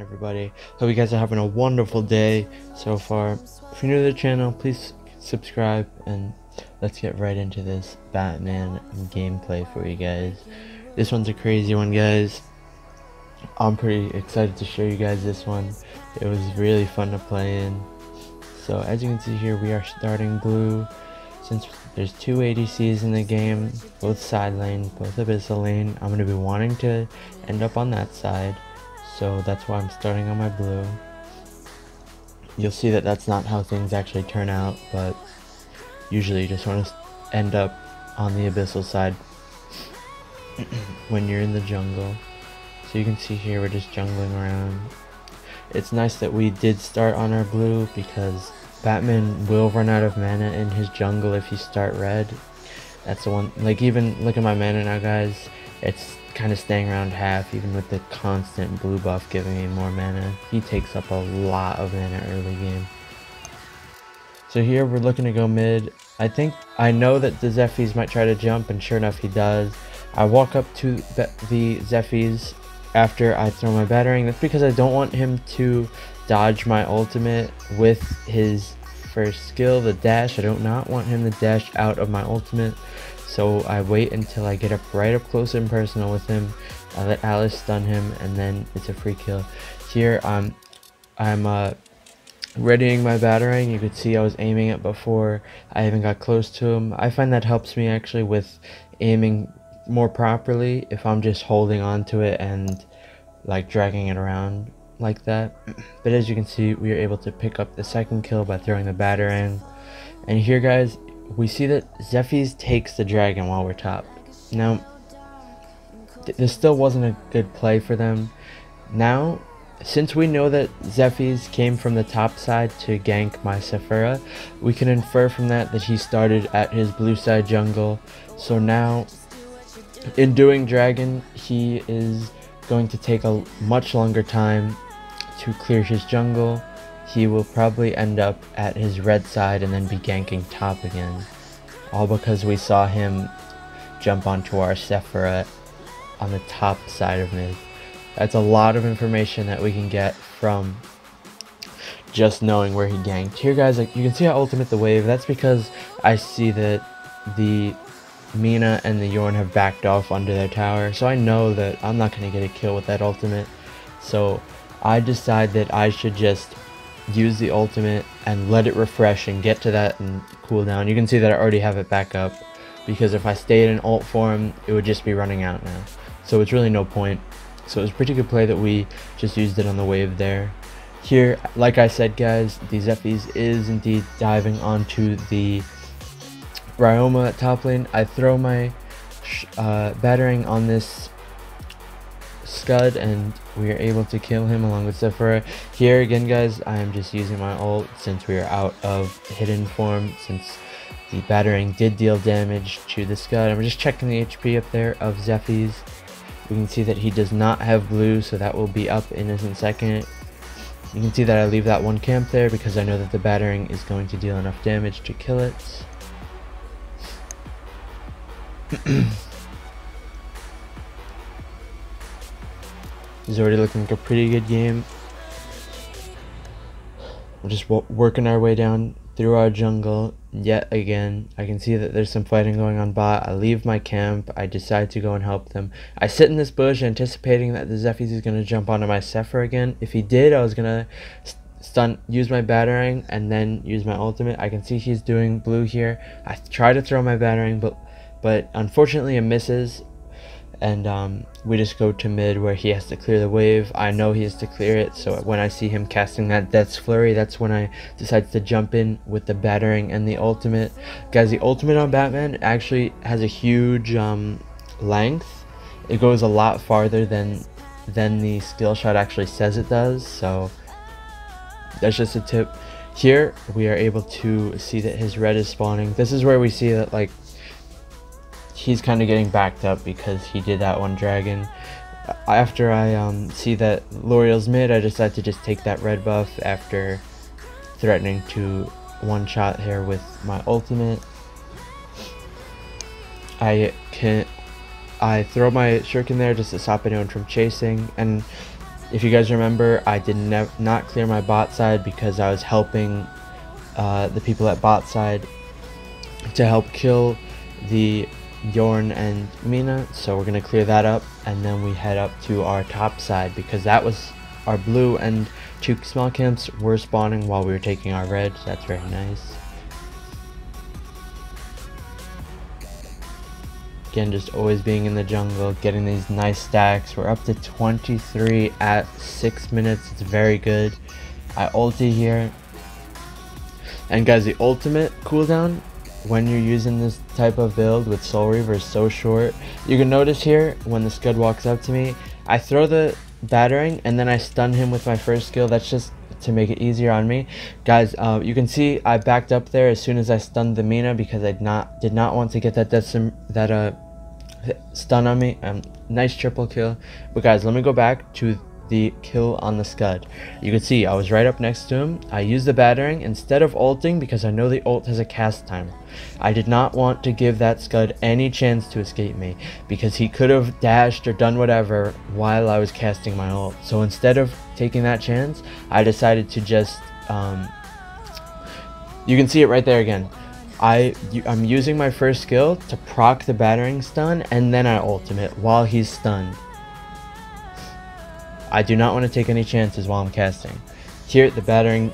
everybody? Hope you guys are having a wonderful day so far. If you're new to the channel, please subscribe and let's get right into this Batman gameplay for you guys. This one's a crazy one, guys. I'm pretty excited to show you guys this one. It was really fun to play in. So as you can see here, we are starting blue. Since there's two ADCs in the game, both side lane, both abyssal lane, I'm going to be wanting to end up on that side. So that's why I'm starting on my blue. You'll see that that's not how things actually turn out, but usually you just want to end up on the abyssal side when you're in the jungle. So you can see here we're just jungling around. It's nice that we did start on our blue because Batman will run out of mana in his jungle if you start red. That's the one, like, even look at my mana now, guys. It's kind of staying around half, even with the constant blue buff giving me more mana. He takes up a lot of mana early game. So here we're looking to go mid. I know that the Zephyrs might try to jump, and sure enough he does. I walk up to the Zephyrs after I throw my battering. That's because I don't want him to dodge my ultimate with his first skill, the dash. I do not want him to dash out of my ultimate, so I wait until I get up right up close and personal with him. I let Alice stun him, and then it's a free kill. Here I'm readying my battering. You could see I was aiming it before I even got close to him. I find that helps me actually with aiming more properly if I'm just holding on to it and like dragging it around like that. But as you can see, we are able to pick up the second kill by throwing the battering. And here, guys, we see that Zephyrs takes the dragon while we're top. Now this still wasn't a good play for them. Now, since we know that Zephyrs came from the top side to gank my Sephira, we can infer from that that he started at his blue side jungle. So now in doing dragon, he is going to take a much longer time to clear his jungle. He will probably end up at his red side and then be ganking top again, all because we saw him jump onto our Sephira on the top side of mid. That's a lot of information that we can get from just knowing where he ganked. Here, guys, like, you can see I ultimate the wave. That's because I see that the Mina and the Yorn have backed off under their tower, so I know that I'm not going to get a kill with that ultimate. So I decide that I should just use the ultimate and let it refresh and get to that and cool down. You can see that I already have it back up, because if I stayed in ult form, it would just be running out now. So it's really no point. So it was a pretty good play that we just used it on the wave there. Here, like I said, guys, the Zephyrs is indeed diving onto the Ryoma at top lane. I throw my battering on this Scud, and we are able to kill him along with Sephira. Here again, guys, I am just using my ult since we are out of hidden form, since the battering did deal damage to the Scud. I'm just checking the HP up there of Zephyrs. We can see that he does not have blue, so that will be up in a second. You can see that I leave that one camp there because I know that the battering is going to deal enough damage to kill it. This is already looking like a pretty good game. We're just working our way down through our jungle yet again. I can see that there's some fighting going on bot. I leave my camp. I decide to go and help them. I sit in this bush anticipating that the Zephyrs is going to jump onto my Sephira again. If he did, I was going to use my battering and then use my ultimate. I can see he's doing blue here. I try to throw my battering, but unfortunately it misses, and we just go to mid where he has to clear the wave. I know he has to clear it, so when I see him casting that Death's Flurry, that's when I decide to jump in with the battering and the ultimate. Guys, the ultimate on Batman actually has a huge length. It goes a lot farther than the skill shot actually says it does, so that's just a tip. Here we are able to see that his red is spawning. This is where we see that, like, he's kind of getting backed up because he did that one dragon. After I see that L'Oreal's mid, I decide to just take that red buff after threatening to one-shot here with my ultimate. I throw my shuriken there just to stop anyone from chasing, and If you guys remember, I did not clear my bot side because I was helping the people at bot side to help kill the Yorn and Mina, so we're gonna clear that up, and then we head up to our top side because that was our blue, and 2 small camps were spawning while we were taking our red, so that's very nice. Again, just always being in the jungle, getting these nice stacks. We're up to 23 at 6 minutes. It's very good. I ulti here. And guys, the ultimate cooldown when you're using this type of build with Soul Reaver is so short. You can notice here when the Scud walks up to me, I throw the battering and then I stun him with my first skill. That's just to make it easier on me. Guys, you can see I backed up there as soon as I stunned the Mina because I did not want to get that stun on me. Nice triple kill. But guys, let me go back to the kill on the Scud. You can see I was right up next to him. I used the battering instead of ulting because I know the ult has a cast time. I did not want to give that Scud any chance to escape me because he could have dashed or done whatever while I was casting my ult. So instead of taking that chance, I decided to just you can see it right there again. I'm using my first skill to proc the battering stun, and then I ultimate while he's stunned. I do not want to take any chances while I'm casting. Here, the battering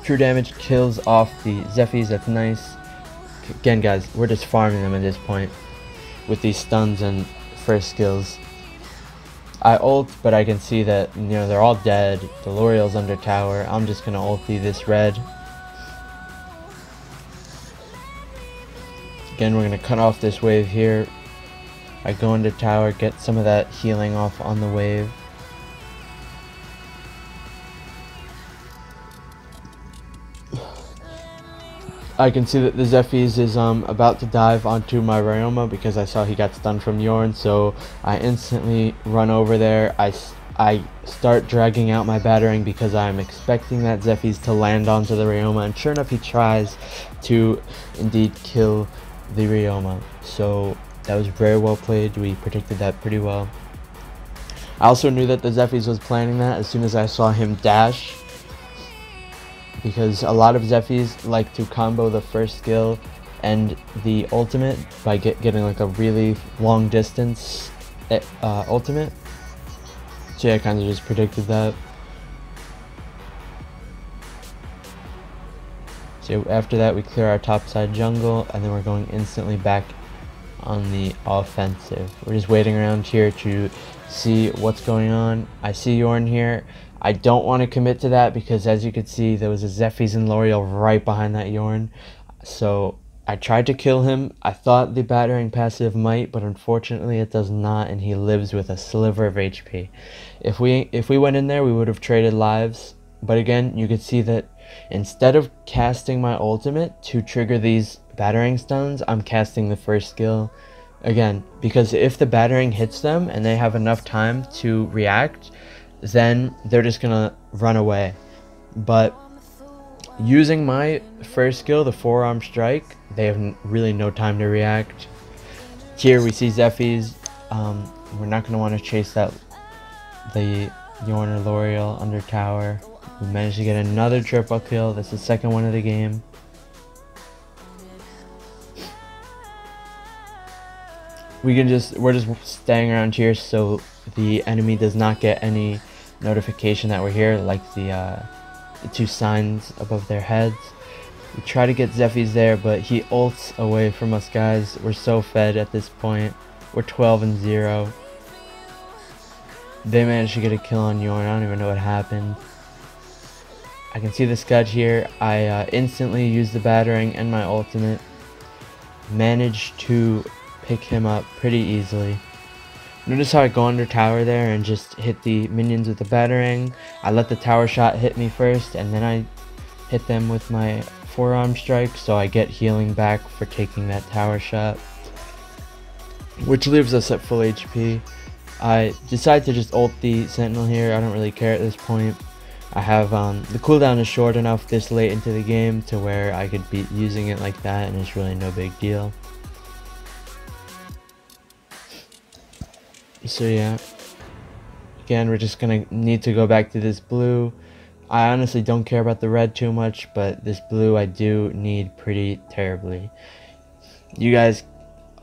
true damage kills off the Zephyrs. That's nice. Again, guys, we're just farming them at this point with these stuns and first skills. I ult, but I can see that, you know, they're all dead. The L'Oreal's under tower. I'm just gonna ulti this red. Again, we're going to cut off this wave here. I go into tower, get some of that healing off on the wave. I can see that the Zephyrs is about to dive onto my Ryoma because I saw he got stunned from Yorn, so I instantly run over there. I start dragging out my battering because I'm expecting that Zephyrs to land onto the Ryoma, and sure enough he tries to indeed kill the Ryoma. So that was very well played. We predicted that pretty well. I also knew that the Zephyrs was planning that as soon as I saw him dash, because a lot of Zephyrs like to combo the first skill and the ultimate by getting like a really long distance ultimate. So yeah, I kind of just predicted that. So after that, we clear our topside jungle, and then we're going instantly back on the offensive. We're just waiting around here to see what's going on. I see Yorn here. I don't want to commit to that because, as you can see, there was a Zephyrs and L'Oreal right behind that Yorn. So I tried to kill him. I thought the battering passive might, but unfortunately it does not, and he lives with a sliver of HP. If we went in there, we would have traded lives. But again, you could see that instead of casting my ultimate to trigger these battering stuns, I'm casting the first skill. Again, because if the battering hits them and they have enough time to react, then they're just gonna run away. But using my first skill, the forearm strike, they have really no time to react. Here we see Zephyrs. We're not gonna want to chase the Yorn or L'Oreal under tower. We managed to get another triple kill. That's the second one of the game. We're just staying around here so the enemy does not get any notification that we're here, like the 2 signs above their heads. We try to get Zephyrs there, but he ults away from us, guys. We're so fed at this point. We're 12-0. They managed to get a kill on Yorn. I don't even know what happened. I can see the Scud here. I instantly used the battering and my ultimate. Managed to pick him up pretty easily. Notice how I go under tower there and just hit the minions with the battering. I let the tower shot hit me first, and then I hit them with my forearm strike, so I get healing back for taking that tower shot, which leaves us at full HP. I decide to just ult the sentinel here. I don't really care at this point. I have the cooldown is short enough this late into the game to where I could be using it like that, and it's really no big deal. So yeah, Again, we're just gonna need to go back to this blue. I honestly don't care about the red too much, but this blue I do need pretty terribly. You guys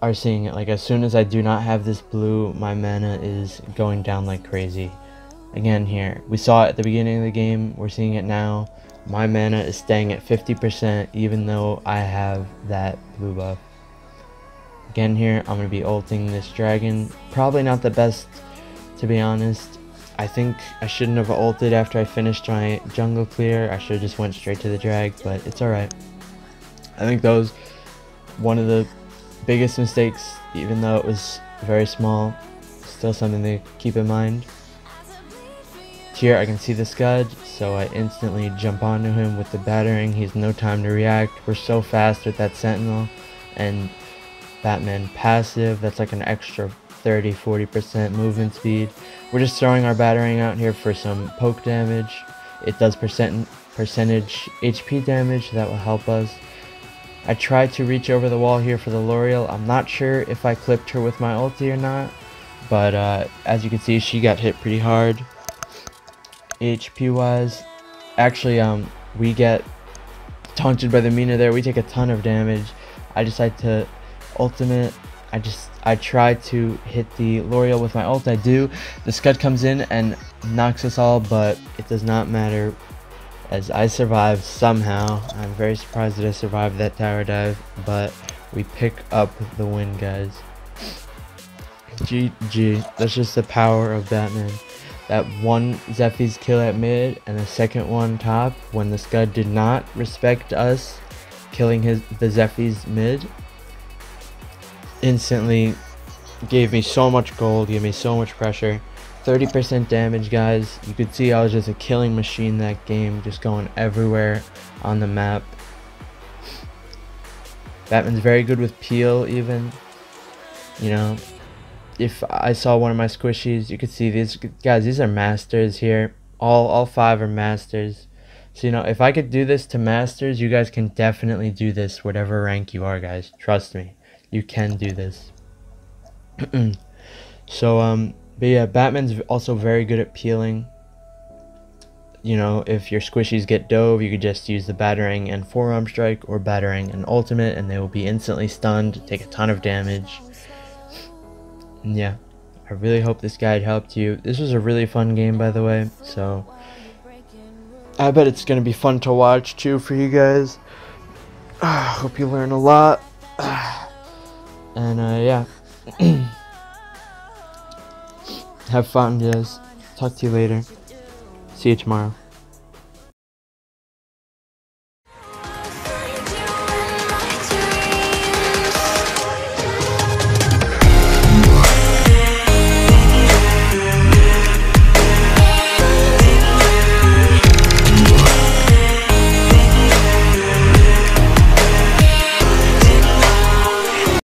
are seeing it. Like, as soon as I do not have this blue, my mana is going down like crazy. Again, here we saw it at the beginning of the game, we're seeing it now. My mana is staying at 50% even though I have that blue buff. Again, here I'm going to be ulting this dragon. Probably not the best, to be honest. I think I shouldn't have ulted after I finished my jungle clear. I should have just went straight to the drag, but it's alright. I think that was one of the biggest mistakes, even though it was very small. Still something to keep in mind. Here I can see the Scud, so I instantly jump onto him with the battering. He has no time to react. We're so fast with that sentinel, and Batman passive, that's like an extra 30-40% movement speed. We're just throwing our battering out here for some poke damage. It does percentage HP damage, that will help us. I tried to reach over the wall here for the L'Oreal. I'm not sure if I clipped her with my ulti or not, but as you can see, she got hit pretty hard. HP wise, actually we get taunted by the Mina there. We take a ton of damage. I decide to ultimate. I try to hit the L'Oreal with my ult. I do. The Scud comes in and knocks us all, but it does not matter as I survived somehow. I'm very surprised that I survived that tower dive, but we pick up the win, guys. GG. That's just the power of Batman. That one Zephy's kill at mid and the second one top, when the Scud did not respect us killing the Zephy's mid, instantly gave me so much gold, gave me so much pressure. 30% damage, guys. You could see I was just a killing machine that game, just going everywhere on the map. Batman's very good with peel even. You know, if I saw one of my squishies, you could see these guys, these are masters here. All 5 are masters. So, you know, if I could do this to masters, you guys can definitely do this whatever rank you are, guys. Trust me, you can do this. So but yeah, Batman's also very good at peeling. You know, if your squishies get dove, you could just use the battering and forearm strike, or battering and ultimate, and they will be instantly stunned, take a ton of damage. And yeah, I really hope this guide helped you. This was a really fun game, by the way, so I bet it's gonna be fun to watch too for you guys. Hope you learn a lot. And yeah. Have fun, guys. Talk to you later. See you tomorrow.